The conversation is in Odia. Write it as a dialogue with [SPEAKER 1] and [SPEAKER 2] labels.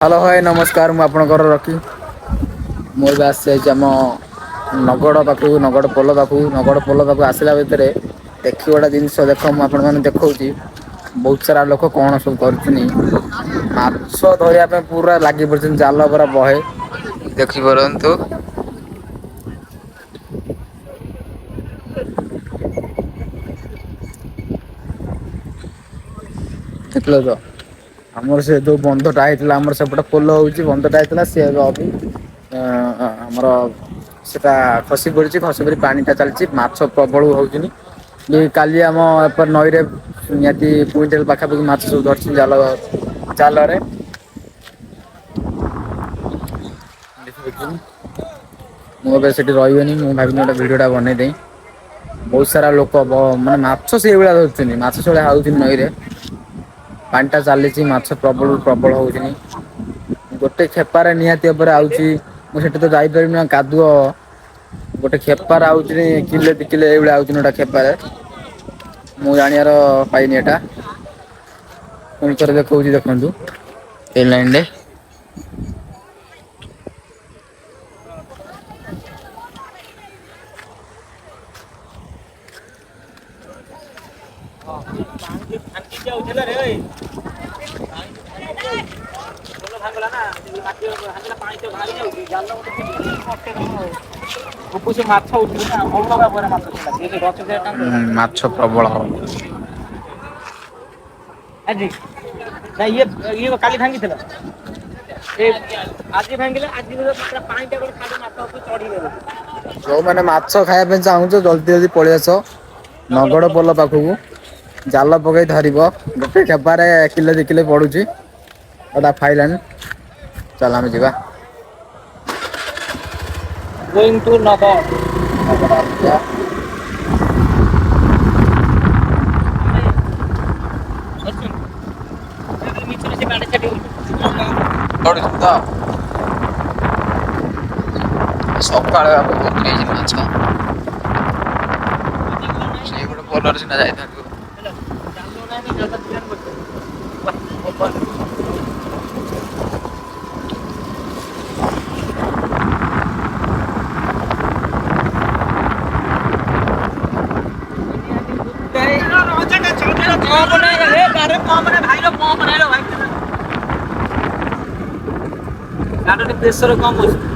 [SPEAKER 1] ହ୍ୟାଲୋ ଭାଇ ନମସ୍କାର ମୁଁ ଆପଣଙ୍କର ରକି ମୁଁ ଏବେ ଆସିଯାଇଛି ଆମ ନଗଡ଼ ପାଖକୁ ନଗଡ଼ ପୋଲ ପାଖକୁ ଆସିଲା ଭିତରେ ଦେଖି ଗୋଟେ ଜିନିଷ ଦେଖ ମୁଁ ଆପଣ ମାନଙ୍କୁ ଦେଖଉଛି ବହୁତ ସାରା ଲୋକ କଣ ସବୁ କରୁଛନ୍ତି ମାଛ ଧରିବା ପାଇଁ ପୁରା ଲାଗି ପଡିଛନ୍ତି ଜାଲ ପୁରା ବହେ ଦେଖିପାରନ୍ତୁ। ଦେଖିଲ ତ ଆମର ସେ ଯୋଉ ବନ୍ଧଟା ହେଇଥିଲା ଆମର ସେପଟେ ପୋଲ ହଉଛି ବନ୍ଧଟା ହେଇଥିଲା ସେ ଆମର ସେଟା ଖସି ପଡିଛି ଖସି ପଡି ପାଣି ଟା ଚାଲିଛି ମାଛ ପ୍ରବଳ ହଉଛିନି କାଲି ଆମ ଏପଟ ନଈରେ ନିହାତି କୁଇଣ୍ଟାଲ ପାଖାପାଖି ମାଛ ସବୁ ଧରିଛନ୍ତି ଜାଲରେ ମୁଁ ଏବେ ସେଠି ରହିବେନି ମୁଁ ଭାବିନି ଗୋଟେ ଭିଡିଓ ଟା ବନେଇଦେଇ ବହୁତ ସାରା ଲୋକ ମାନେ ମାଛ ସେଇଭଳିଆ ଧରୁଛନ୍ତି ମାଛ ସେଇଭଳିଆ ହଉଛନ୍ତି ନଈରେ ପାଣି ଟା ଚାଲିଛି ମାଛ ପ୍ରବଳରୁ ପ୍ରବଳ ହଉଛିନି ଗୋଟେ ଖେପାରେ ନିହାତି ଉପରେ ଆଉଛି ମୁଁ ସେଠି ତ ଯାଇପାରିବିନି କାଦୁଅ ଗୋଟେ ଖେପାର ଆଉଛି କିଲେ ଦି କିଲେ ଏଇଭଳିଆ ଆଉଛି ଗୋଟେ ଖେପାରେ ମୁଁ ଜାଣିବାର ପାଇନି ଏଟା ପୁଣି ଥରେ ଦେଖଉଛି ଦେଖନ୍ତୁ ଏ ଲାଇନରେ ମାଛ ପ୍ରବଳ ହବ ଆଜି ନା ଇଏ କାଲି ଭାଙ୍ଗିଥିଲା ଆଜି ଭାଙ୍ଗିଲେ ଆଜି ପାଣି ଟା ମାଛ ଚଢିଗଲେ ଯୋଉମାନେ ମାଛ ଖାଇବା ପାଇଁ ଚାହୁଁଛ ଜଲଦି ଜଲଦି ପଳେଇ ଆସ ନଗଡ ପୋଲ ପାଖକୁ ଜାଲ ପକେଇ ଧରିବ ଗୋଟେ ଖେପାରେ କିଲେ ଦି କିଲେ ପଡୁଛି ଏଟା ଫାଇଲାନି ଚାଲ ଆମେ ଯିବା ସକାଳେ ପକେଇଛି ମାଛ ସେଇ ଗୋଟେ ପୋଲରେ ସିନା ଯାଇଥାନ୍ତୁ ପ୍ରେସର କମ ଅଛି